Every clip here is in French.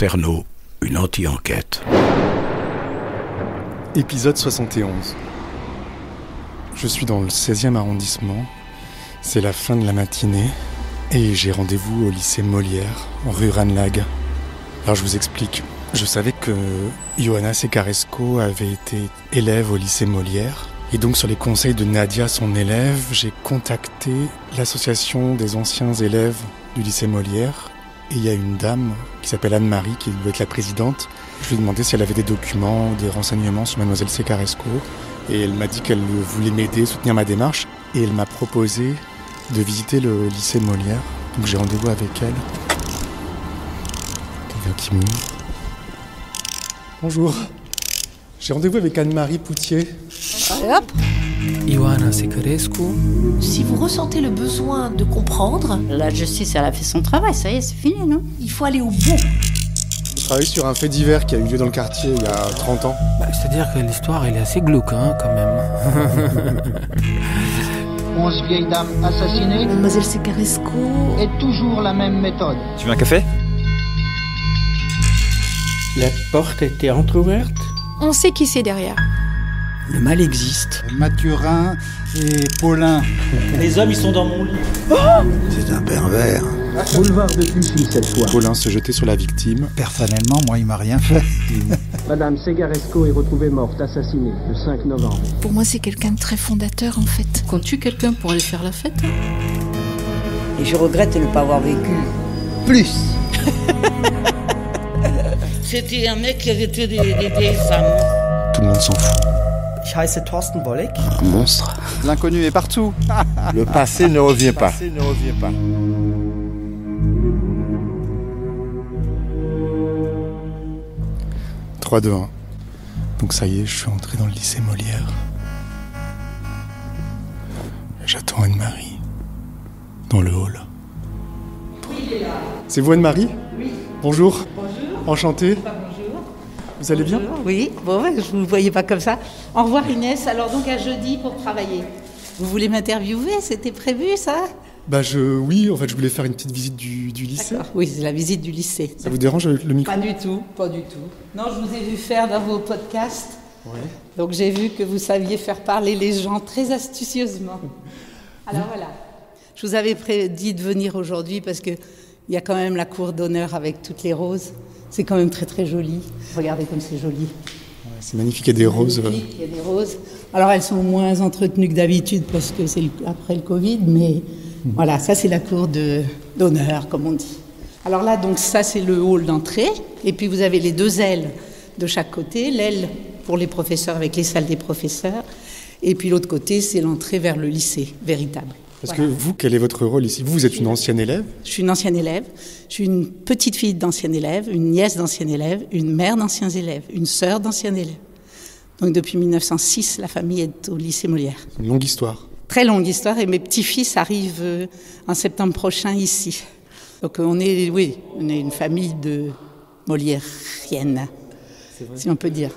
Cerno, une anti-enquête. Épisode 71. Je suis dans le 16e arrondissement. C'est la fin de la matinée et j'ai rendez-vous au lycée Molière, rue Ranelagh. Alors je vous explique. Je savais que Ioana Secaresco avait été élève au lycée Molière. Et donc sur les conseils de Nadia, son élève, j'ai contacté l'association des anciens élèves du lycée Molière. Et il y a une dame qui s'appelle Anne-Marie, qui doit être la présidente. Je lui ai demandé si elle avait des documents, des renseignements sur mademoiselle Secaresco. Et elle m'a dit qu'elle voulait m'aider, soutenir ma démarche. Et elle m'a proposé de visiter le lycée Molière. Donc j'ai rendez-vous avec elle. Quelqu'un qui m'ouvre. Bonjour. J'ai rendez-vous avec Anne-Marie Poutier. Allez hop. Ioana Secaresco. Si vous ressentez le besoin de comprendre, la justice, elle a fait son travail, ça y est, c'est fini, non? il faut aller au bout. Je travaille sur un fait divers qui a eu lieu dans le quartier il y a 30 ans. C'est-à-dire que l'histoire, elle est assez glauque, hein, quand même. 11 vieilles dames assassinées. Mademoiselle Secaresco. Et toujours la même méthode. Tu veux un café? La porte était entrouverte. On sait qui c'est derrière. Le mal existe. Mathurin et Paulin. Les hommes, ils sont dans mon lit. C'est un pervers. Boulevard de Clichy cette fois. Paulin se jetait sur la victime. Personnellement, moi, il m'a rien fait. Madame Secaresco est retrouvée morte, assassinée, le 5 novembre. Pour moi, c'est quelqu'un de très fondateur, en fait. Qu'on tue quelqu'un pour aller faire la fête. Et je regrette de ne pas avoir vécu plus. C'était un mec qui avait tué des femmes. Tout le monde s'en fout. Ich heiße Thorsten Wolleck. Un monstre. L'inconnu est partout. Le passé ne revient pas. 3, 2, 1. Donc ça y est, je suis entré dans le lycée Molière. J'attends Anne-Marie. Dans le hall. Oui, il est là. C'est vous Anne-Marie? Oui. Bonjour. Bonjour. Enchanté. Bonjour. Vous allez bien? Oui, bon, je ne vous voyais pas comme ça. Au revoir Inès, alors donc à jeudi pour travailler. Vous voulez m'interviewer? C'était prévu ça? Oui, en fait, je voulais faire une petite visite du lycée. D'accord. Oui, c'est la visite du lycée. Ça vous dérange avec le micro? Pas du tout, pas du tout. Non, je vous ai vu faire dans vos podcasts. Ouais. Donc j'ai vu que vous saviez faire parler les gens très astucieusement. Alors voilà, je vous avais dit de venir aujourd'hui parce qu'il y a quand même la cour d'honneur avec toutes les roses. C'est quand même très très joli. Regardez comme c'est joli. Ouais, c'est magnifique, il y a des roses. Il y a des roses. Alors elles sont moins entretenues que d'habitude parce que c'est après le Covid, mais voilà, ça c'est la cour d'honneur comme on dit. Alors là, donc ça c'est le hall d'entrée. Et puis vous avez les deux ailes de chaque côté. L'aile pour les professeurs avec les salles des professeurs. Et puis l'autre côté, c'est l'entrée vers le lycée véritable. Parce voilà. que vous, quel est votre rôle ici? Vous êtes une ancienne élève? Je suis une ancienne élève. Je suis une petite fille d'ancienne élève, une nièce d'ancienne élève, une mère d'anciens élèves, une sœur d'ancienne élève. Donc depuis 1906, la famille est au lycée Molière. C'est une longue histoire. Très longue histoire. Et mes petits-fils arrivent en septembre prochain ici. Donc on est une famille de moliériennes, si on peut dire.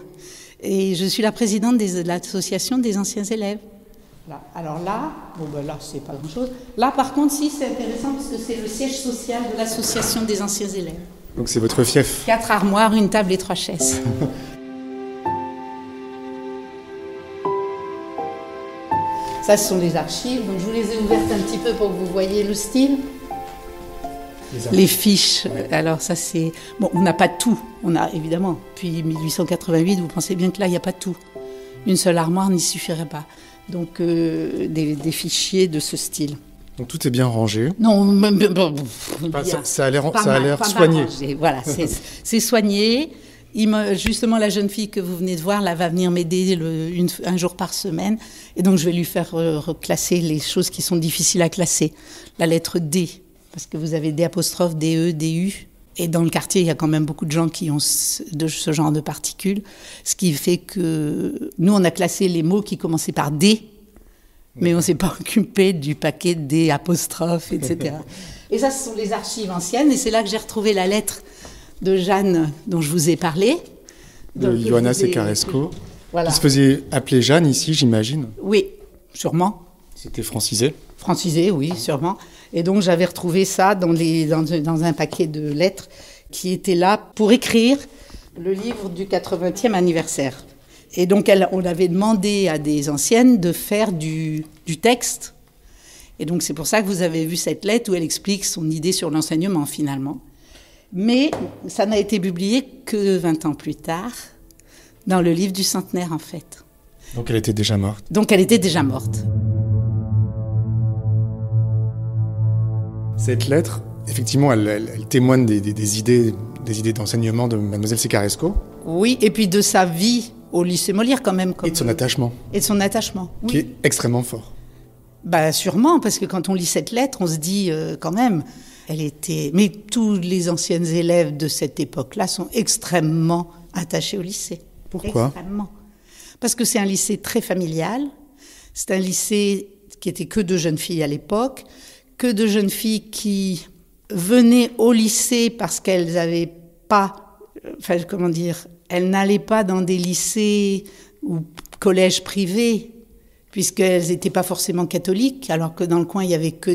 Et je suis la présidente de l'association des anciens élèves. Là. Alors là, là c'est pas grand-chose. Là par contre, si, c'est intéressant parce que c'est le siège social de l'association des anciens élèves. Donc c'est votre fief? 4 armoires, une table et 3 chaises. Ça, ce sont les archives. Donc je vous les ai ouvertes un petit peu pour que vous voyez le style. Les fiches, ouais. Alors ça c'est... Bon, on n'a pas tout, on a évidemment, depuis 1888, vous pensez bien que là, il n'y a pas tout. Une seule armoire n'y suffirait pas. Donc des fichiers de ce style. Donc tout est bien rangé? Non, ça a l'air soigné. Voilà, c'est soigné. Justement, la jeune fille que vous venez de voir, là, va venir m'aider un jour par semaine. Et donc je vais lui faire reclasser les choses qui sont difficiles à classer. La lettre D. Parce que vous avez des apostrophes, des E, des U. Et dans le quartier, il y a quand même beaucoup de gens qui ont de ce genre de particules. Ce qui fait que nous, on a classé les mots qui commençaient par D, mais on ne s'est pas occupé du paquet des apostrophes, etc. Et ça, ce sont les archives anciennes. Et c'est là que j'ai retrouvé la lettre de Jeanne dont je vous ai parlé. De Ioana Secaresco. Voilà. Qui se faisait appeler Jeanne ici, j'imagine? Oui, sûrement. C'était francisé? Francisé, oui, sûrement. Et donc, j'avais retrouvé ça dans un paquet de lettres qui était là pour écrire le livre du 80e anniversaire. Et donc, on avait demandé à des anciennes de faire du texte. Et donc, c'est pour ça que vous avez vu cette lettre où elle explique son idée sur l'enseignement, finalement. Mais ça n'a été publié que 20 ans plus tard, dans le livre du centenaire, en fait. Donc, elle était déjà morte. Cette lettre, effectivement, elle témoigne des idées d'enseignement de Mademoiselle Segaresco. Oui, et puis de sa vie au lycée Molière quand même. Et de son attachement. Oui. Qui est extrêmement fort. Bah sûrement, parce que quand on lit cette lettre, on se dit quand même, elle était... Mais tous les anciennes élèves de cette époque-là sont extrêmement attachés au lycée. Pourquoi ? Extrêmement. Parce que c'est un lycée très familial. C'est un lycée qui était que de jeunes filles à l'époque, que de jeunes filles qui venaient au lycée parce qu'elles n'avaient pas... Enfin, comment dire... Elles n'allaient pas dans des lycées ou collèges privés, puisqu'elles n'étaient pas forcément catholiques, alors que dans le coin, il y avait que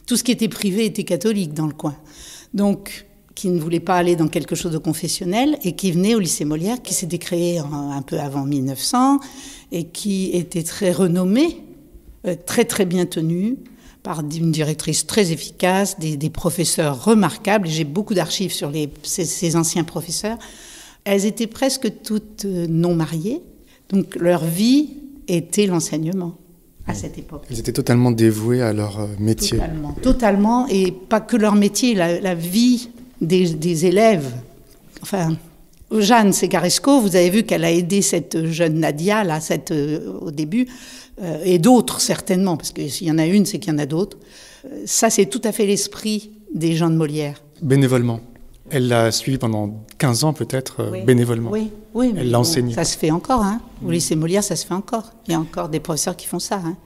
tout ce qui était privé était catholique dans le coin. Donc, qui ne voulaient pas aller dans quelque chose de confessionnel et qui venaient au lycée Molière, qui s'était créé un peu avant 1900 et qui était très renommé, très très bien tenu, par une directrice très efficace, des professeurs remarquables. J'ai beaucoup d'archives sur ces anciens professeurs. Elles étaient presque toutes non mariées, donc leur vie était l'enseignement à cette époque. Elles étaient totalement dévouées à leur métier. Totalement, et pas que leur métier, la vie des élèves. Enfin, Jeanne Segaresco, vous avez vu qu'elle a aidé cette jeune Nadia, là, au début, et d'autres certainement, parce que s'il y en a une, c'est qu'il y en a d'autres. Ça, c'est tout à fait l'esprit des gens de Molière. Bénévolement. Elle l'a suivi pendant 15 ans peut-être, bénévolement. Oui. Elle l'a enseigné. Ça se fait encore, hein. Au lycée Molière, ça se fait encore. Il y a encore des professeurs qui font ça, hein.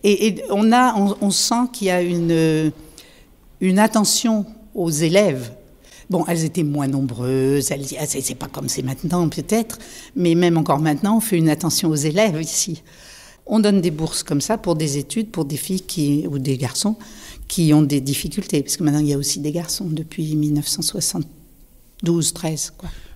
Et on sent qu'il y a une attention aux élèves. Bon, elles étaient moins nombreuses, c'est pas comme c'est maintenant peut-être, mais même encore maintenant, on fait une attention aux élèves ici. On donne des bourses comme ça pour des études, pour des filles ou des garçons qui ont des difficultés, parce que maintenant il y a aussi des garçons depuis 1972-13.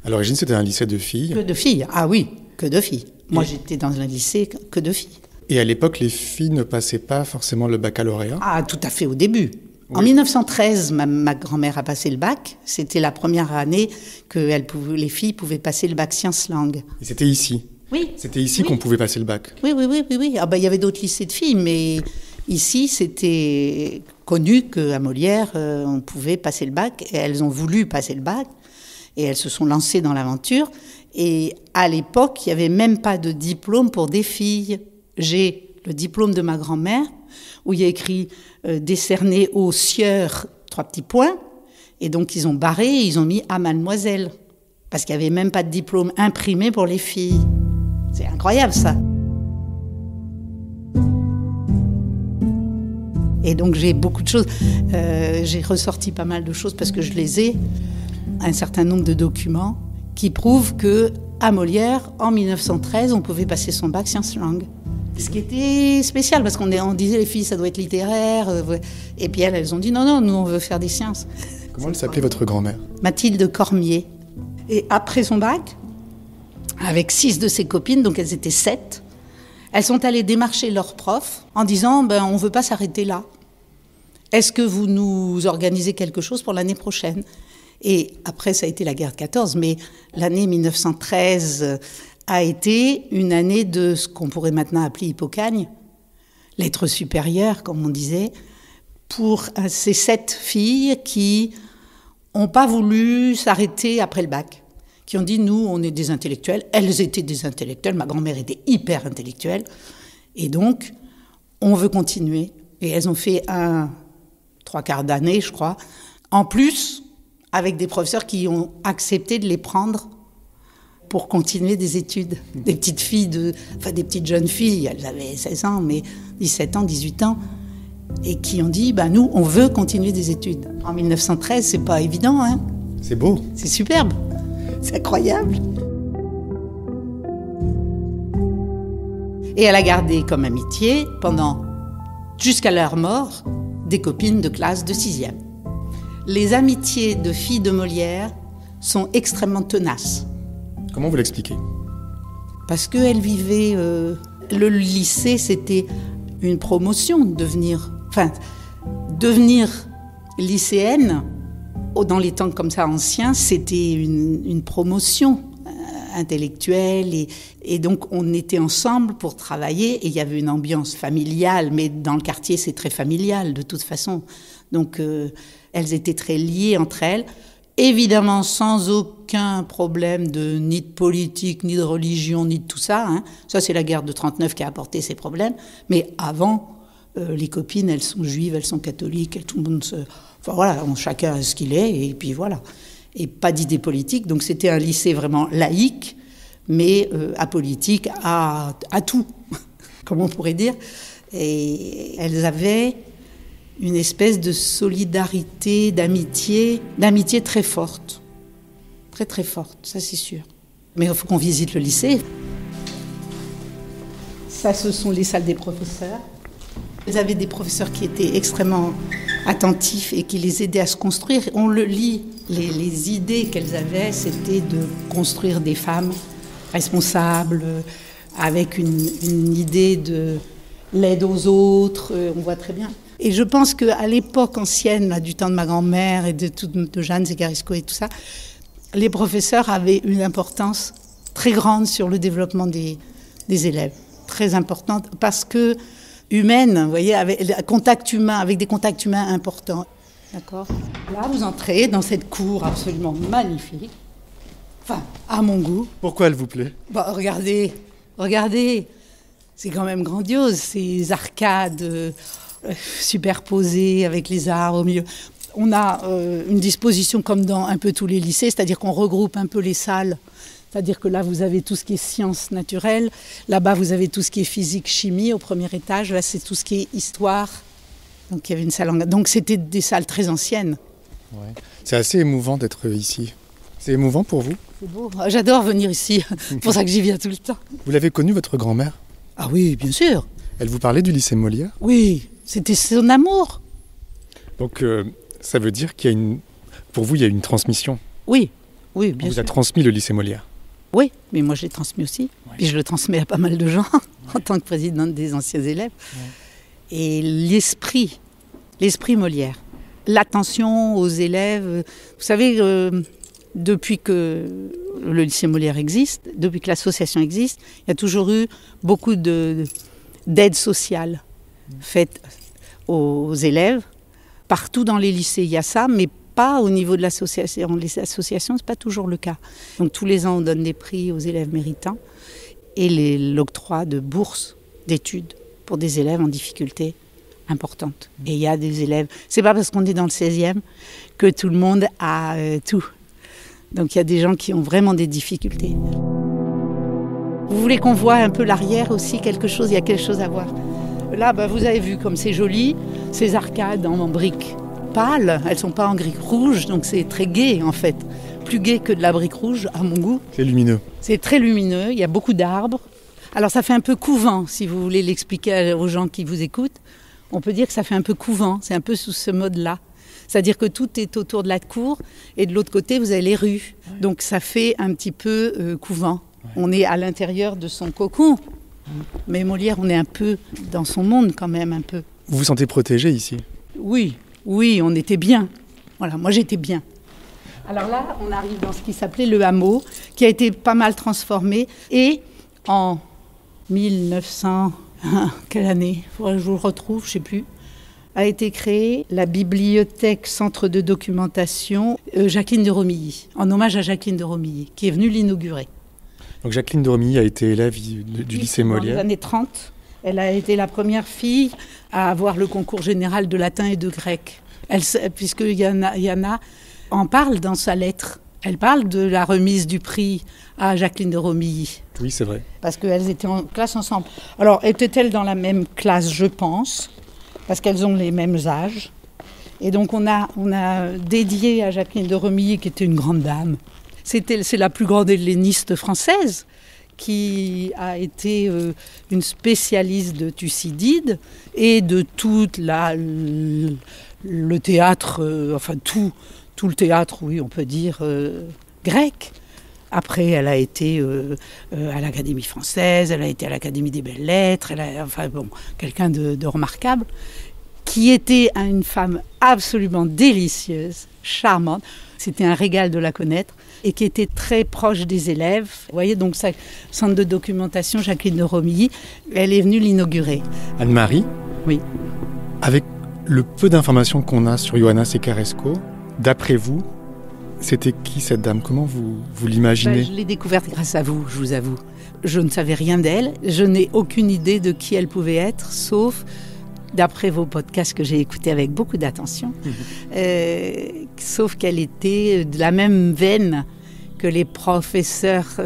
À l'origine, c'était un lycée de filles. Que de filles, ah oui, que de filles. Moi, j'étais dans un lycée que de filles. Et à l'époque, les filles ne passaient pas forcément le baccalauréat ? Ah, tout à fait, au début. Oui. En 1913, ma grand-mère a passé le bac. C'était la première année que les filles pouvaient passer le bac sciences-langues. Et c'était ici ? Oui. C'était ici qu'on pouvait passer le bac ? Oui. Ah, il y avait d'autres lycées de filles, mais ici, c'était connu qu'à Molière, on pouvait passer le bac. Et elles ont voulu passer le bac. Et elles se sont lancées dans l'aventure. Et à l'époque, il n'y avait même pas de diplôme pour des filles. J'ai le diplôme de ma grand-mère, où il y a écrit décerné aux sieurs, 3 petits points. Et donc, ils ont barré et ils ont mis à mademoiselle. Parce qu'il n'y avait même pas de diplôme imprimé pour les filles. C'est incroyable, ça. Et donc, j'ai beaucoup de choses. J'ai ressorti pas mal de choses parce que je les ai. Un certain nombre de documents qui prouvent qu'à Molière, en 1913, on pouvait passer son bac sciences-langues. Ce qui était spécial, parce qu'on disait les filles, ça doit être littéraire. Et puis elles ont dit non, nous on veut faire des sciences. Comment elle s'appelait votre grand-mère ? Mathilde Cormier. Et après son bac, avec 6 de ses copines, donc elles étaient 7, elles sont allées démarcher leurs profs en disant on ne veut pas s'arrêter là. Est-ce que vous nous organisez quelque chose pour l'année prochaine ? Et après, ça a été la guerre de 14, mais l'année 1913 a été une année de ce qu'on pourrait maintenant appeler Hippocagne, lettres supérieures, comme on disait, pour ces 7 filles qui n'ont pas voulu s'arrêter après le bac, qui ont dit, nous, on est des intellectuels. Elles étaient des intellectuelles, ma grand-mère était hyper intellectuelle, et donc, on veut continuer. Et elles ont fait 3/4 d'année, je crois, en plus, avec des professeurs qui ont accepté de les prendre pour continuer des études. Des petites filles, des petites jeunes filles, elles avaient 16 ans, mais 17 ans, 18 ans, et qui ont dit, nous, on veut continuer des études. En 1913, c'est pas évident, hein. C'est beau. C'est superbe. C'est incroyable. Et elle a gardé comme amitié, jusqu'à leur mort, des copines de classe de 6e. Les amitiés de filles de Molière sont extrêmement tenaces. Comment vous l'expliquez? Parce qu'elles vivaient... le lycée, c'était une promotion, devenir lycéenne, dans les temps comme ça anciens, c'était une promotion intellectuelle. Et donc, on était ensemble pour travailler. Et il y avait une ambiance familiale. Mais dans le quartier, c'est très familial, de toute façon. Donc, elles étaient très liées entre elles. Évidemment, sans aucun problème ni de politique, ni de religion, ni de tout ça. Hein. Ça, c'est la guerre de 39 qui a apporté ces problèmes. Mais avant, les copines, elles sont juives, elles sont catholiques, tout le monde se... Enfin voilà, chacun a ce qu'il est, et puis voilà. Et pas d'idée politique. Donc c'était un lycée vraiment laïque, mais apolitique à tout, comme on pourrait dire. Et elles avaient une espèce de solidarité, d'amitié très forte. Très très forte, ça c'est sûr. Mais il faut qu'on visite le lycée. Ça, ce sont les salles des professeurs. Ils avaient des professeurs qui étaient extrêmement attentifs et qui les aidaient à se construire. On le lit, les idées qu'elles avaient, c'était de construire des femmes responsables, avec une idée de l'aide aux autres, on voit très bien. Et je pense qu'à l'époque ancienne, là, du temps de ma grand-mère et de Jeanne Segaresco et tout ça, les professeurs avaient une importance très grande sur le développement des élèves. Très importante, parce que humaine, vous voyez, avec des contacts humains importants. D'accord ? Là, vous entrez dans cette cour absolument magnifique. Enfin, à mon goût. Pourquoi elle vous plaît ? Regardez. C'est quand même grandiose, ces arcades superposées avec les arbres au milieu. On a une disposition comme dans un peu tous les lycées, c'est-à-dire qu'on regroupe un peu les salles. C'est-à-dire que là, vous avez tout ce qui est sciences naturelles. Là-bas, vous avez tout ce qui est physique, chimie au premier étage. Là, c'est tout ce qui est histoire. Donc, il y avait une salle Donc, c'était des salles très anciennes. Ouais. C'est assez émouvant d'être ici. C'est émouvant pour vous ? C'est beau. J'adore venir ici. C'est pour ça que j'y viens tout le temps. Vous l'avez connue, votre grand-mère ? Ah oui, bien sûr. Elle vous parlait du lycée Molière ? Oui, c'était son amour. Donc, ça veut dire qu'il y a pour vous, il y a une transmission ? Oui, bien sûr. On vous a transmis le lycée Molière ? Oui, mais moi je l'ai transmis aussi. Ouais. Puis je le transmets à pas mal de gens en tant que présidente des anciens élèves. Ouais. Et l'esprit Molière, l'attention aux élèves. Vous savez, depuis que le lycée Molière existe, depuis que l'association existe, il y a toujours eu beaucoup d'aide sociale faite aux élèves. Partout dans les lycées, il y a ça, mais pas au niveau de l'association. Les associations, ce n'est pas toujours le cas. Donc tous les ans, on donne des prix aux élèves méritants et l'octroi de bourses d'études pour des élèves en difficulté importante. Et il y a des élèves... Ce n'est pas parce qu'on est dans le 16e que tout le monde a tout. Donc il y a des gens qui ont vraiment des difficultés. Vous voulez qu'on voit un peu l'arrière aussi, quelque chose? Il y a quelque chose à voir. Là, vous avez vu comme c'est joli, ces arcades en briques pâles, elles ne sont pas en briques rouges, donc c'est très gai en fait. Plus gai que de la brique rouge, à mon goût. C'est lumineux. C'est très lumineux, il y a beaucoup d'arbres. Alors ça fait un peu couvent, si vous voulez l'expliquer aux gens qui vous écoutent. On peut dire que ça fait un peu couvent, c'est un peu sous ce mode-là. C'est-à-dire que tout est autour de la cour et de l'autre côté, vous avez les rues. Ouais. Donc ça fait un petit peu couvent. Ouais. On est à l'intérieur de son cocon. Mais Molière, on est un peu dans son monde quand même, un peu. Vous vous sentez protégé ici ? Oui, on était bien. Voilà, moi j'étais bien. Alors là, on arrive dans ce qui s'appelait le hameau, qui a été pas mal transformé. Et en 1900, quelle année ? Faudrait que je vous le retrouve, je ne sais plus. A été créée la bibliothèque Centre de documentation Jacqueline de Romilly, en hommage à Jacqueline de Romilly, qui est venue l'inaugurer. Donc Jacqueline de Romilly a été élève du lycée Molière. Dans les années 30, elle a été la première fille à avoir le concours général de latin et de grec. Puisque Yana en parle dans sa lettre. Elle parle de la remise du prix à Jacqueline de Romilly. Oui, c'est vrai. Parce qu'elles étaient en classe ensemble. Alors, étaient-elles dans la même classe, je pense, parce qu'elles ont les mêmes âges. Et donc, on a dédié à Jacqueline de Romilly, qui était une grande dame. C'est la plus grande helléniste française, qui a été une spécialiste de Thucydide et de tout le théâtre, tout le théâtre, oui, on peut dire, grec. Après, elle a été à l'Académie française, elle a été à l'Académie des Belles-Lettres, quelqu'un de remarquable, qui était une femme absolument délicieuse, charmante. C'était un régal de la connaître et qui était très proche des élèves. Vous voyez, donc, ça, centre de documentation Jacqueline de Romilly, elle est venue l'inaugurer. Anne-Marie ? Oui. Avec le peu d'informations qu'on a sur Ioana Secaresco, d'après vous, c'était qui cette dame ? Comment vous l'imaginez ? Je l'ai découverte grâce à vous, je vous avoue. Je ne savais rien d'elle. Je n'ai aucune idée de qui elle pouvait être, sauf d'après vos podcasts que j'ai écoutés avec beaucoup d'attention. Sauf qu'elle était de la même veine que les professeurs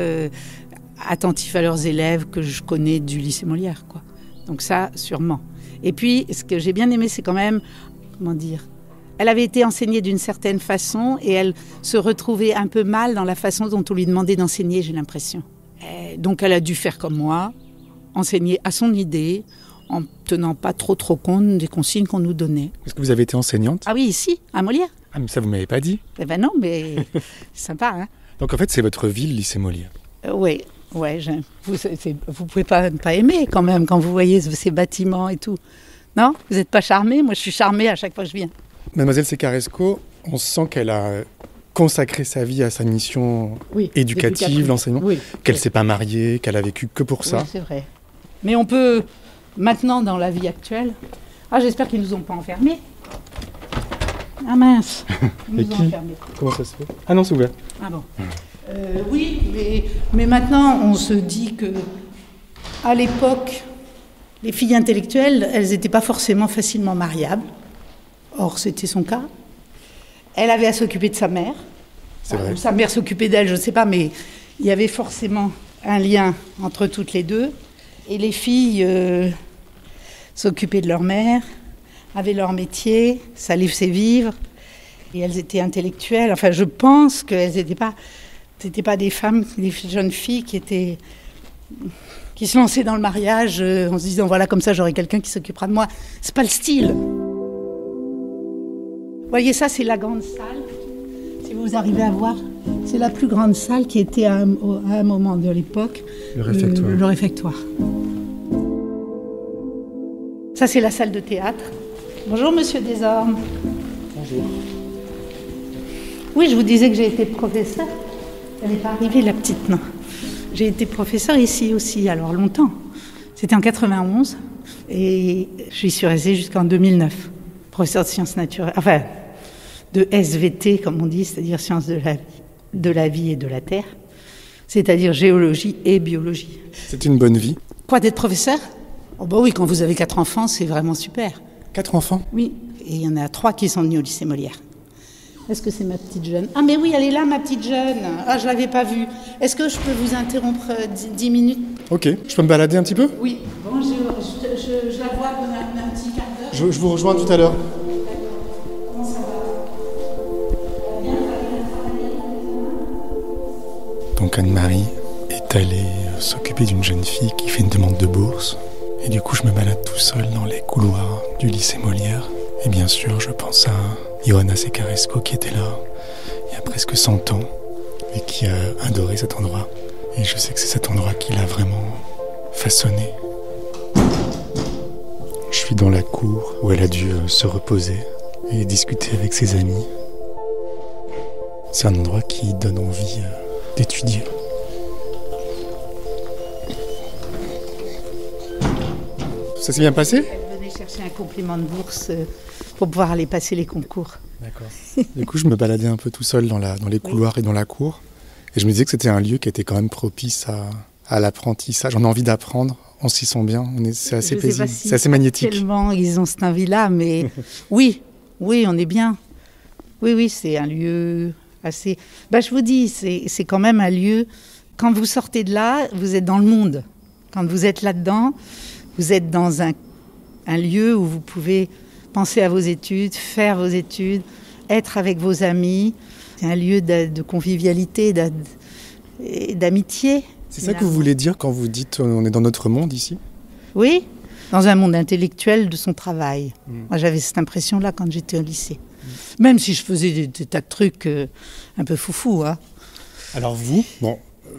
attentifs à leurs élèves que je connais du lycée Molière, quoi. Donc ça, sûrement. Et puis, ce que j'ai bien aimé, c'est quand même, elle avait été enseignée d'une certaine façon et elle se retrouvait un peu mal dans la façon dont on lui demandait d'enseigner, j'ai l'impression. Donc elle a dû faire comme moi, enseigner à son idée, en tenant pas trop compte des consignes qu'on nous donnait. Est-ce que vous avez été enseignante ? Ah oui, ici, à Molière. Ah, mais ça, vous m'avez pas dit. Eh ben non, mais c'est sympa, hein. Donc en fait, c'est votre ville, lycée Molière. Oui, vous pouvez pas aimer quand même, quand vous voyez ces bâtiments et tout. Non ? Vous n'êtes pas charmée ? Moi, je suis charmée à chaque fois que je viens. Mademoiselle Secaresco, on sent qu'elle a consacré sa vie à sa mission éducative, l'enseignement, qu'elle ne s'est pas mariée, qu'elle a vécu que pour ça. Oui, c'est vrai. Mais on peut, maintenant, dans la vie actuelle... Ah, j'espère qu'ils ne nous ont pas enfermés. Ah mince, ils nous ont enfermés. Comment ça se fait ? Ah non, c'est ouvert. Ah bon. Oui, mais maintenant, on se dit que à l'époque, les filles intellectuelles, elles n'étaient pas forcément facilement mariables. Or, c'était son cas. Elle avait à s'occuper de sa mère. C'est vrai. Sa mère s'occupait d'elle, je ne sais pas, mais il y avait forcément un lien entre toutes les deux. Et les filles s'occupaient de leur mère, avaient leur métier, ça les faisait vivre. Et elles étaient intellectuelles. Enfin, je pense qu'elles n'étaient pas des femmes, des jeunes filles qui se lançaient dans le mariage en se disant, voilà, comme ça, j'aurai quelqu'un qui s'occupera de moi. C'est pas le style. Vous voyez, ça, c'est la grande salle. Si vous arrivez à voir, c'est la plus grande salle qui était à un moment de l'époque. Le réfectoire. Le réfectoire. Ça, c'est la salle de théâtre. Bonjour, monsieur Desormes. Bonjour. Oui, je vous disais que j'ai été professeur. Elle n'est pas arrivée, la petite, non. J'ai été professeur ici aussi, alors longtemps. C'était en 91. Et j'y suis restée jusqu'en 2009. Professeur de sciences naturelles, enfin, de SVT, comme on dit, c'est-à-dire sciences de la vie et de la terre, c'est-à-dire géologie et biologie. C'est une bonne vie. Quoi, d'être professeur ? Oh bah oui, quand vous avez 4 enfants, c'est vraiment super. 4 enfants ? Oui, et il y en a 3 qui sont venus au lycée Molière. Est-ce que c'est ma petite jeune ? Ah mais oui, elle est là, ma petite jeune. Ah, je ne l'avais pas vue. Est-ce que je peux vous interrompre 10 minutes ? Ok, je peux me balader un petit peu ? Oui. Bon, je la vois pendant un petit quart d'heure. Je vous rejoins tout à l'heure. Comment ça va ? Bien, Donc Anne-Marie est allée s'occuper d'une jeune fille qui fait une demande de bourse. Et du coup, je me balade tout seul dans les couloirs du lycée Molière. Et bien sûr, je pense à Ioana Secaresco qui était là il y a presque 100 ans et qui a adoré cet endroit. Et je sais que c'est cet endroit qui l'a vraiment façonné. Je suis dans la cour où elle a dû se reposer et discuter avec ses amis. C'est un endroit qui donne envie d'étudier. Ça s'est bien passé ? Elle venait chercher un complément de bourse pour pouvoir aller passer les concours. D'accord. Du coup, je me baladais un peu tout seul dans les couloirs et dans la cour. Et je me disais que c'était un lieu qui était quand même propice à l'apprentissage. On a envie d'apprendre, on s'y sent bien, c'est assez paisible, c'est assez magnétique. Tellement ils ont cette envie-là, mais oui, on est bien. Oui, c'est un lieu assez... je vous dis, c'est quand même un lieu... Quand vous sortez de là, vous êtes dans le monde. Quand vous êtes là-dedans, vous êtes dans un lieu où vous pouvez penser à vos études, faire vos études, être avec vos amis. C'est un lieu de convivialité, d'amitié. C'est ça que vous voulez dire quand vous dites on est dans notre monde ici ? Oui, dans un monde intellectuel de son travail. Moi, j'avais cette impression-là quand j'étais au lycée. Même si je faisais des tas de trucs un peu foufou. Hein. Alors vous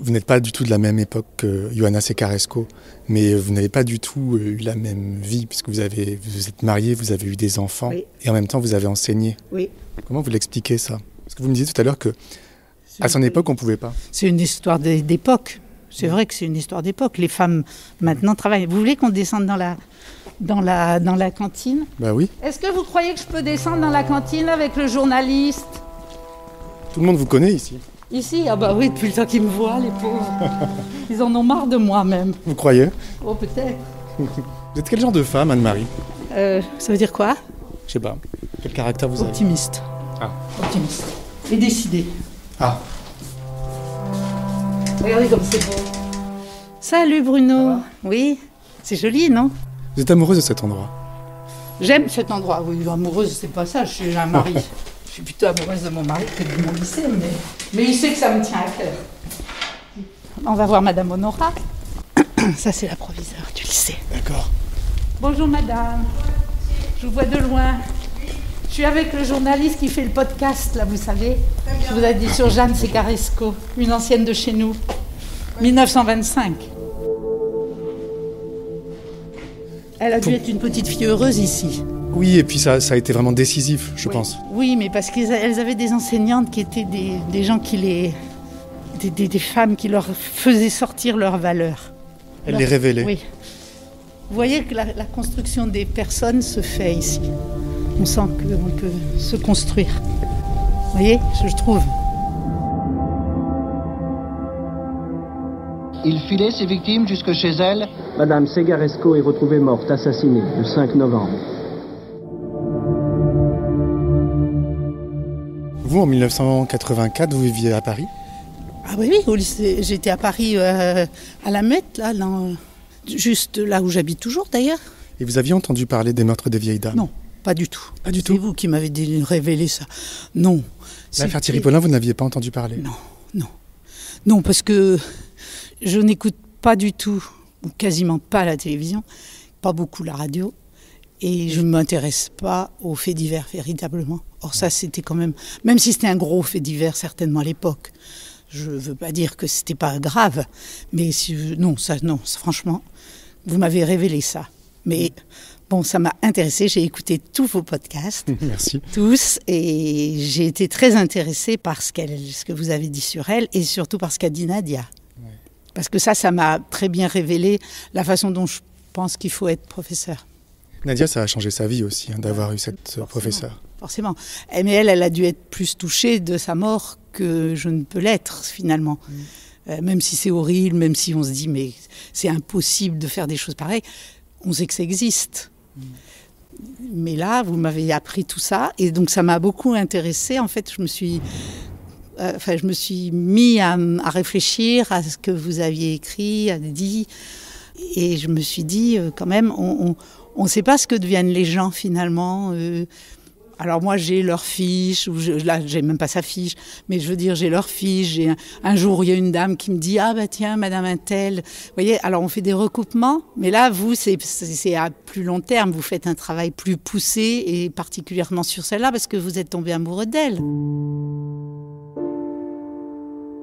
n'êtes pas du tout de la même époque que Johanna Secaresco, mais vous n'avez pas du tout eu la même vie, puisque vous êtes mariée, vous avez eu des enfants, oui. Et en même temps vous avez enseigné. Oui. Comment vous l'expliquez ça ? Parce que vous me disiez tout à l'heure qu'à son époque on ne pouvait pas. C'est une histoire d'époque. C'est vrai que c'est une histoire d'époque. Les femmes maintenant travaillent. Vous voulez qu'on descende dans la cantine ? Bah oui. Est-ce que vous croyez que je peux descendre dans la cantine avec le journaliste ? Tout le monde vous connaît ici. Ici ? Ah bah oui, depuis le temps qu'ils me voient, les pauvres. Ils en ont marre de moi même. Vous croyez ? Oh, peut-être. Vous êtes quel genre de femme, Anne-Marie ? Ça veut dire quoi ? Je sais pas. Quel caractère vous avez ? Optimiste. Ah. Optimiste. Et décidée. Ah. Regardez comme c'est beau. Salut Bruno. Oui, c'est joli, non ? Vous êtes amoureuse de cet endroit ? J'aime cet endroit. Oui, amoureuse, c'est pas ça. Je suis un mari. Je suis plutôt amoureuse de mon mari que de mon lycée, mais il sait que ça me tient à cœur. On va voir Madame Honora. Ça, c'est la proviseure du lycée. D'accord. Bonjour Madame. Je vous vois de loin. Je suis avec le journaliste qui fait le podcast, là, vous savez. Je vous ai dit sur Jeanne Secaresco, une ancienne de chez nous. 1925. Elle a dû être une petite fille heureuse ici. Oui, et puis ça a été vraiment décisif, je pense. Oui, mais parce qu'elles avaient des enseignantes qui étaient des gens qui des femmes qui leur faisaient sortir leurs valeurs. Elles les révélaient. Oui. Vous voyez que la construction des personnes se fait ici. On sent qu'on peut se construire. Vous voyez, je trouve. Il filait ses victimes jusque chez elle. Madame Segaresco est retrouvée morte, assassinée, le 5 novembre. Vous, en 1984, vous viviez à Paris ? Ah oui, au lycée. J'étais à Paris, à la Mette, là, juste là où j'habite toujours d'ailleurs. Et vous aviez entendu parler des meurtres des vieilles dames ? Non. Pas du tout. Pas du tout. C'est vous qui m'avez révélé ça. Non. L'affaire Thierry Paulin, vous n'aviez pas entendu parler ? Non. Non, parce que je n'écoute pas du tout, ou quasiment pas la télévision, pas beaucoup la radio, et je ne m'intéresse pas aux faits divers véritablement. Or ça, c'était quand même si c'était un gros fait divers certainement à l'époque, je ne veux pas dire que c'était pas grave, mais non, franchement, vous m'avez révélé ça. Mais bon, ça m'a intéressée, j'ai écouté tous vos podcasts. Merci. Tous, et j'ai été très intéressée par ce que vous avez dit sur elle, et surtout par ce qu'a dit Nadia. Ouais. Parce que ça m'a très bien révélé la façon dont je pense qu'il faut être professeur. Nadia, ça a changé sa vie aussi, d'avoir eu cette professeure. Forcément. Mais elle a dû être plus touchée de sa mort que je ne peux l'être, finalement. Même si c'est horrible, même si on se dit, mais c'est impossible de faire des choses pareilles, on sait que ça existe. Mais là, vous m'avez appris tout ça, et donc ça m'a beaucoup intéressée. En fait, je me suis mis à réfléchir à ce que vous aviez écrit, dit, et je me suis dit, quand même, on ne sait pas ce que deviennent les gens, finalement. Alors moi, j'ai leur fiche, là, j'ai même pas sa fiche, mais je veux dire, j'ai leur fiche. Un jour, il y a une dame qui me dit « Ah bah tiens, madame Intel ». Vous voyez, alors on fait des recoupements, mais là, vous, c'est à plus long terme. Vous faites un travail plus poussé, et particulièrement sur celle-là, parce que vous êtes tombé amoureux d'elle.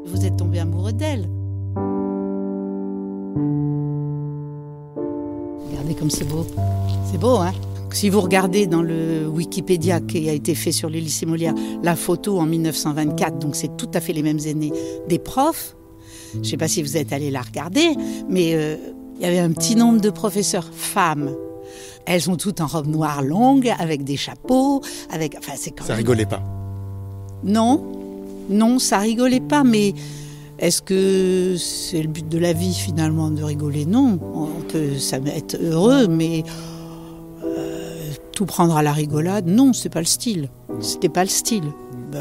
Vous êtes tombé amoureux d'elle. Regardez comme c'est beau. C'est beau, hein ? Si vous regardez dans le Wikipédia qui a été fait sur le lycée Molière, la photo en 1924, donc c'est tout à fait les mêmes années, des profs, je ne sais pas si vous êtes allés la regarder, mais il y avait un petit nombre de professeurs femmes. Elles sont toutes en robe noire longue, avec des chapeaux, c'est quand ça rigolait pas. Non, ça rigolait pas, mais est-ce que c'est le but de la vie finalement de rigoler ? Non, on peut être heureux, mais tout prendre à la rigolade, non, c'est pas le style. C'était pas le style.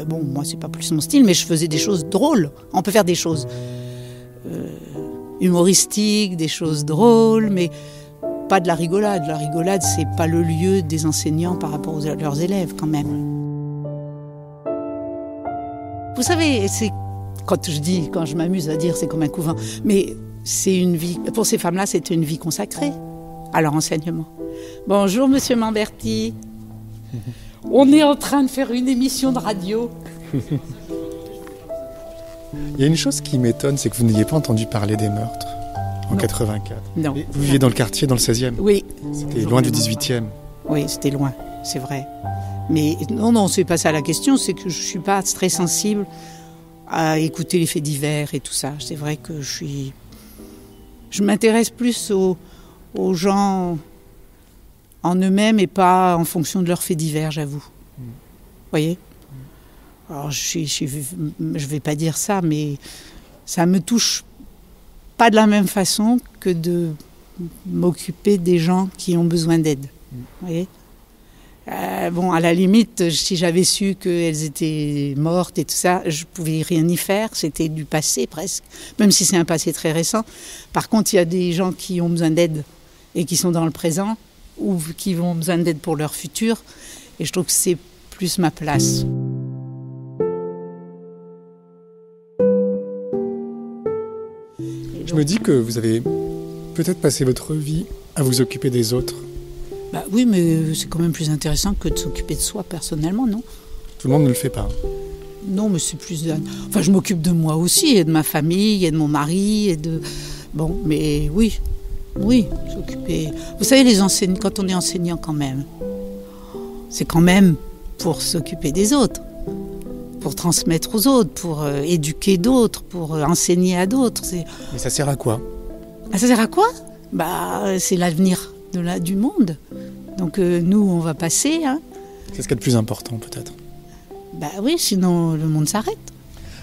Bon, moi c'est pas plus mon style, mais je faisais des choses drôles. On peut faire des choses humoristiques, des choses drôles, mais pas de la rigolade. La rigolade, c'est pas le lieu des enseignants par rapport à leurs élèves quand même. Vous savez, Quand je m'amuse à dire c'est comme un couvent, mais c'est une vie, pour ces femmes-là, c'était une vie consacrée à leur enseignement. Bonjour Monsieur Mamberti. On est en train de faire une émission de radio. Il y a une chose qui m'étonne, c'est que vous n'ayez pas entendu parler des meurtres en 84. Non. Vous viviez dans le quartier, dans le 16e. Oui. C'était loin du 18e. Oui, c'était loin, c'est vrai. Mais non, c'est pas ça la question, c'est que je suis pas très sensible à écouter les faits divers et tout ça. C'est vrai que je m'intéresse plus aux gens en eux-mêmes et pas en fonction de leurs faits divers, j'avoue. Vous voyez ? Alors je vais pas dire ça, mais ça me touche pas de la même façon que de m'occuper des gens qui ont besoin d'aide. Vous voyez ? Bon, à la limite, si j'avais su qu'elles étaient mortes et tout ça, je pouvais rien y faire. C'était du passé presque, même si c'est un passé très récent. Par contre, il y a des gens qui ont besoin d'aide et qui sont dans le présent ou qui ont besoin d'aide pour leur futur. Et je trouve que c'est plus ma place. Je me dis que vous avez peut-être passé votre vie à vous occuper des autres. Bah oui, mais c'est quand même plus intéressant que de s'occuper de soi personnellement, non ? Tout le monde ne le fait pas. Non, mais c'est plus... Enfin, je m'occupe de moi aussi, et de ma famille, et de mon mari, et de... Bon, mais oui, s'occuper... Vous savez, quand on est enseignant quand même, c'est quand même pour s'occuper des autres, pour transmettre aux autres, pour éduquer d'autres, pour enseigner à d'autres. Mais ça sert à quoi ? Ça sert à quoi ? Bah, c'est l'avenir du monde. Donc nous, on va passer. Hein. C'est ce qui est le plus important, peut-être. Bah oui, sinon le monde s'arrête.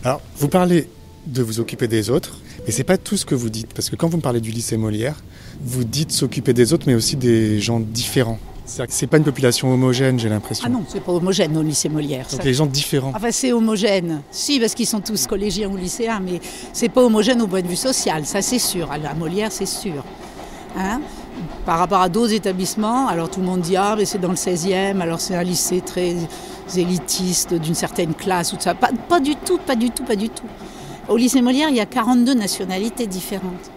Alors, vous parlez de vous occuper des autres, mais c'est pas tout ce que vous dites. Parce que quand vous me parlez du lycée Molière, vous dites s'occuper des autres, mais aussi des gens différents. C'est pas une population homogène, j'ai l'impression. Ah non, c'est pas homogène au lycée Molière. Donc les gens différents. Enfin, c'est homogène. Si, parce qu'ils sont tous collégiens ou lycéens, mais c'est pas homogène au point de vue social, ça c'est sûr. À la Molière, c'est sûr. Hein ? Par rapport à d'autres établissements, alors tout le monde dit « Ah, mais c'est dans le 16e, alors c'est un lycée très élitiste, d'une certaine classe, ou tout ça. » Pas du tout. Au lycée Molière, il y a 42 nationalités différentes.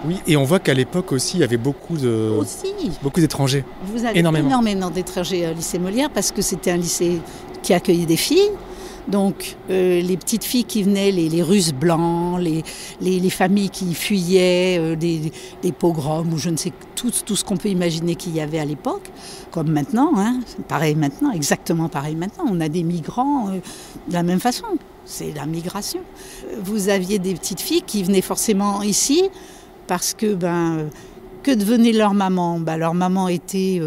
Oui, et on voit qu'à l'époque aussi, il y avait beaucoup d'étrangers. Vous avez énormément d'étrangers au lycée Molière, parce que c'était un lycée qui accueillait des filles. Donc les petites filles qui venaient, les Russes blancs, les familles qui fuyaient, des pogroms ou je ne sais tout ce qu'on peut imaginer qu'il y avait à l'époque, comme maintenant, hein, pareil maintenant, exactement pareil maintenant. On a des migrants de la même façon, c'est la migration. Vous aviez des petites filles qui venaient forcément ici parce que que devenait leur maman ? Leur maman était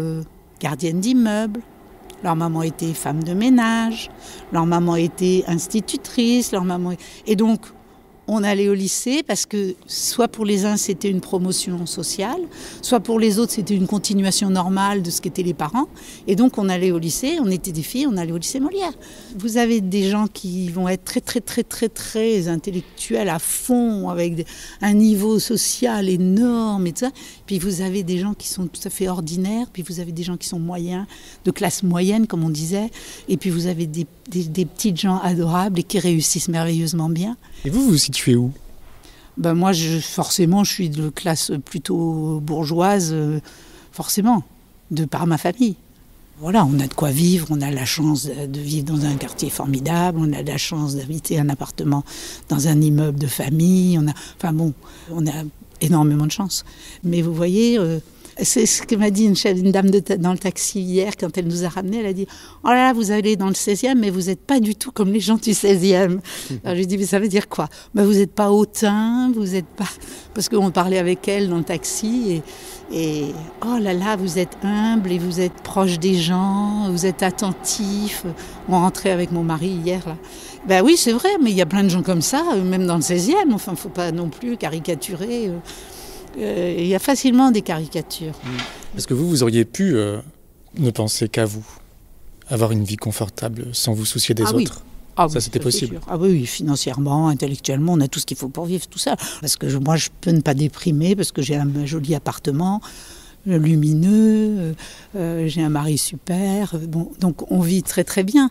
gardienne d'immeuble. Leur maman était femme de ménage, leur maman était institutrice, Et donc, on allait au lycée parce que soit pour les uns, c'était une promotion sociale, soit pour les autres, c'était une continuation normale de ce qu'étaient les parents. Et donc, on allait au lycée, on était des filles, on allait au lycée Molière. Vous avez des gens qui vont être très intellectuels à fond, avec un niveau social énorme et tout ça. Puis vous avez des gens qui sont tout à fait ordinaires, puis vous avez des gens qui sont moyens, de classe moyenne, comme on disait. Et puis vous avez des petites gens adorables et qui réussissent merveilleusement bien. Et vous vous situez où ? Moi, forcément, je suis de classe plutôt bourgeoise, forcément, de par ma famille. Voilà, on a de quoi vivre, on a la chance de vivre dans un quartier formidable, on a la chance d'habiter un appartement dans un immeuble de famille, on a énormément de chance. Mais vous voyez... c'est ce que m'a dit une dame dans le taxi hier quand elle nous a ramenés. Elle a dit « Oh là là, vous allez dans le 16e, mais vous n'êtes pas du tout comme les gens du 16e. » Alors je lui ai dit « Mais ça veut dire quoi ?»« Vous n'êtes pas hautain, vous n'êtes pas... » Parce qu'on parlait avec elle dans le taxi et « Oh là là, vous êtes humble et vous êtes proche des gens, vous êtes attentif. » On rentrait avec mon mari hier là. Oui, c'est vrai, mais il y a plein de gens comme ça, même dans le 16e. Enfin, il ne faut pas non plus caricaturer... Il y a facilement des caricatures. Parce que vous auriez pu ne penser qu'à vous, avoir une vie confortable sans vous soucier des autres. Ça, c'était possible. Oui, financièrement, intellectuellement, on a tout ce qu'il faut pour vivre, tout ça. Parce que moi, je peux ne pas déprimer, parce que j'ai un joli appartement, lumineux, j'ai un mari super. Donc, on vit très, très bien.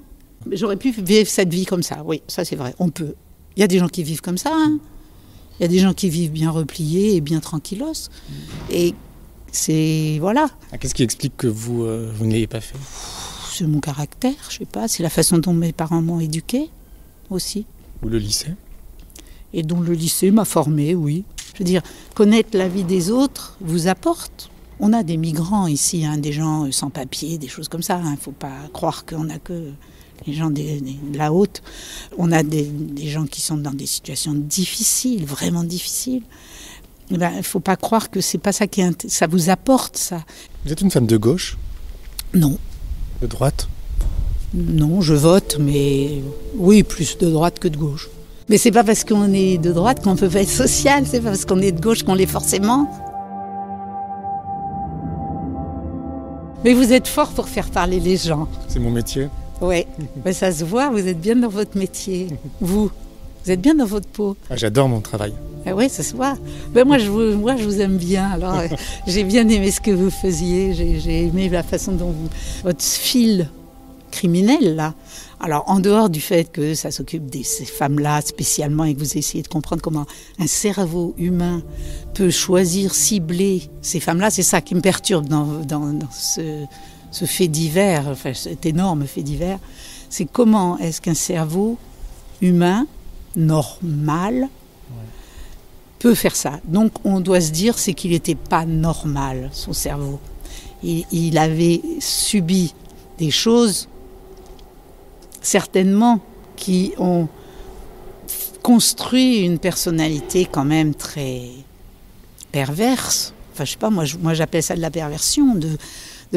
J'aurais pu vivre cette vie comme ça, oui, ça c'est vrai, on peut. Il y a des gens qui vivent comme ça. Hein. Il y a des gens qui vivent bien repliés et bien tranquillos. Et c'est... Voilà. Qu'est-ce qui explique que vous ne l'ayez pas fait ? C'est mon caractère, je sais pas. C'est la façon dont mes parents m'ont éduquée aussi. Ou le lycée ? Et dont le lycée m'a formée, oui. Je veux dire, connaître la vie des autres vous apporte. On a des migrants ici, hein, des gens sans papier, des choses comme ça. Il ne faut pas croire qu'on n'a que les gens de la haute. On a des gens qui sont dans des situations difficiles, vraiment difficiles. Il ne faut pas croire que c'est pas ça qui ça vous apporte, ça. Vous êtes une femme de gauche ? Non. De droite ? Non, je vote, mais oui, plus de droite que de gauche. Mais c'est pas parce qu'on est de droite qu'on peut pas être social, c'est pas parce qu'on est de gauche qu'on l'est forcément. Mais vous êtes fort pour faire parler les gens. C'est mon métier. Oui, mais ça se voit, vous êtes bien dans votre métier. Vous êtes bien dans votre peau. Ah, j'adore mon travail. Ah oui, ça se voit. Ben moi, je vous aime bien. Alors, j'ai bien aimé ce que vous faisiez. J'ai aimé la façon dont votre fil criminel, là. Alors, en dehors du fait que ça s'occupe de ces femmes-là spécialement et que vous essayez de comprendre comment un cerveau humain peut choisir, cibler ces femmes-là, c'est ça qui me perturbe dans ce fait divers, enfin cet énorme fait divers, c'est comment est-ce qu'un cerveau humain normal peut faire ça. Donc, on doit se dire, c'est qu'il n'était pas normal, son cerveau. Il avait subi des choses certainement qui ont construit une personnalité quand même très perverse. Enfin, je sais pas, moi j'appelle ça de la perversion, de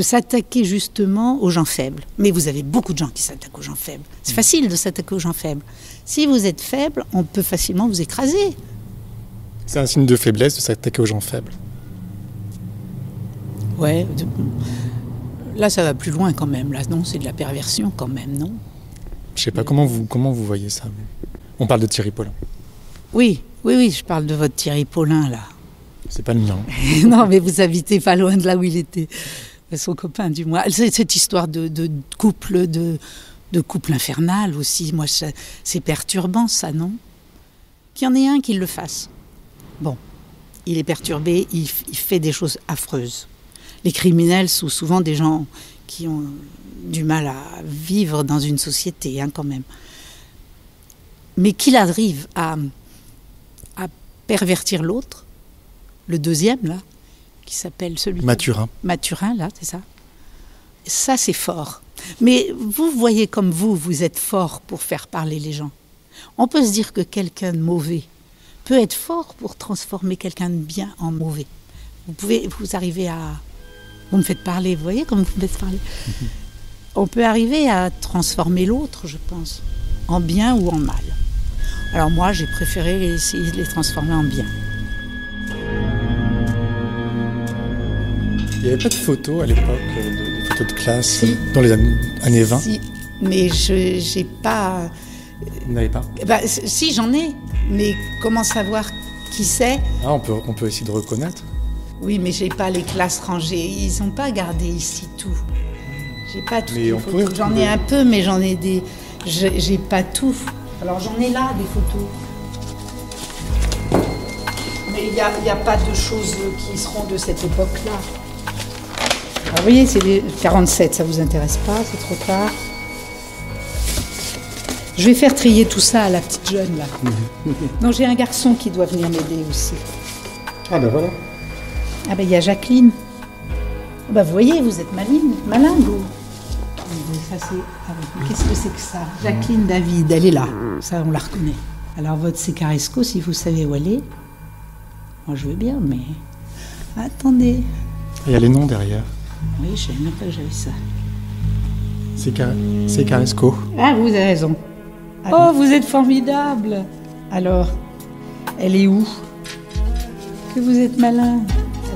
s'attaquer justement aux gens faibles. Mais vous avez beaucoup de gens qui s'attaquent aux gens faibles. C'est facile de s'attaquer aux gens faibles. Si vous êtes faible, on peut facilement vous écraser. C'est un signe de faiblesse de s'attaquer aux gens faibles. Ouais. Là, ça va plus loin quand même. Là, non, c'est de la perversion quand même, non ? Je sais pas, comment vous voyez ça, vous ? On parle de Thierry Paulin. Oui, je parle de votre Thierry Paulin, là. C'est pas le mien. Non, mais vous habitez pas loin de là où il était. Son copain, du moins. Cette histoire de couple, de couple infernal aussi, moi, c'est perturbant, ça, non ? Qu'il y en ait un qui le fasse. Bon, il est perturbé, il fait des choses affreuses. Les criminels sont souvent des gens qui ont du mal à vivre dans une société, hein, quand même. Mais qu'il arrive à pervertir l'autre, le deuxième, là, qui s'appelle celui... Mathurin. Mathurin, là, c'est ça. Ça, c'est fort. Mais vous voyez comme vous êtes fort pour faire parler les gens. On peut se dire que quelqu'un de mauvais peut être fort pour transformer quelqu'un de bien en mauvais. Vous arrivez à... Vous me faites parler, vous voyez comme vous me faites parler. On peut arriver à transformer l'autre, je pense, en bien ou en mal. Alors moi, j'ai préféré essayer de les transformer en bien. Il n'y avait pas de photos à l'époque, de photos de classe, si. Dans les années 20 ? Si, mais j'ai pas... Vous n'avez pas ? Si, j'en ai, mais comment savoir qui c'est ? Ah, on peut essayer de reconnaître. Oui, mais j'ai pas les classes rangées. Ils n'ont pas gardé ici tout. J'ai pas tout. J'en ai un peu, mais j'en ai des... J'ai pas tout. Alors j'en ai là des photos. Mais il n'y a pas de choses qui seront de cette époque-là. Alors, vous voyez, c'est les 47, ça vous intéresse pas, c'est trop tard. Je vais faire trier tout ça à la petite jeune, là. Donc j'ai un garçon qui doit venir m'aider aussi. Ah ben voilà. Ah ben il y a Jacqueline. Bah vous voyez, vous êtes malin, vous. Qu'est-ce que c'est que ça ? Jacqueline David, elle est là. Ça, on la reconnaît. Alors votre Secaresco, si vous savez où elle est, moi je veux bien, mais... Attendez. Il y a les noms derrière. Oui, je savais même pas que j'avais ça. Secaresco. Ah, vous avez raison. Oh, vous êtes formidable. Alors, elle est où ? Que vous êtes malin.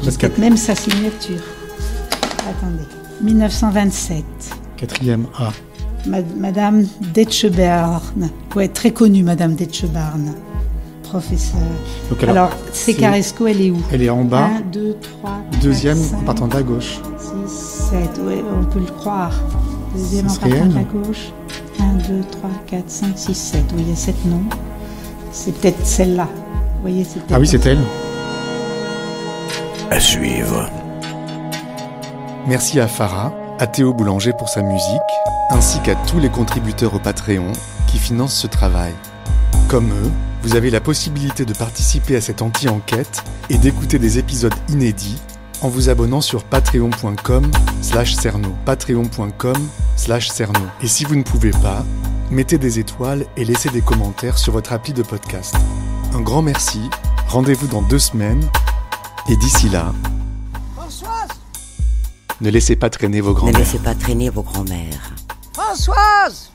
Peut-être même sa signature. Attendez. 1927. 4e A. Madame d'Etchebarn. Ouais, très connue, Madame d'Etchebarn. Professeur. Donc alors Secaresco, elle est où ? Elle est en bas. 1, 2, 3, 2e 4, 5, en partant de la gauche. 6, 7, oui, on peut le croire. 2e en partant de la gauche. 1, 2, 3, 4, 5, 6, 7. Oui, il y a 7 noms. C'est peut-être celle-là. Vous voyez, c'est peut-être Ah oui, c'est elle. À suivre. Merci à Farah, à Théo Boulanger pour sa musique, ainsi qu'à tous les contributeurs au Patreon qui financent ce travail. Comme eux, vous avez la possibilité de participer à cette anti-enquête et d'écouter des épisodes inédits en vous abonnant sur patreon.com/cerno. patreon.com/cerno. Et si vous ne pouvez pas, mettez des étoiles et laissez des commentaires sur votre appli de podcast. Un grand merci, rendez-vous dans 2 semaines, et d'ici là, Françoise ! Ne laissez pas traîner vos grands-mères. Ne laissez pas traîner vos grands-mères. Françoise !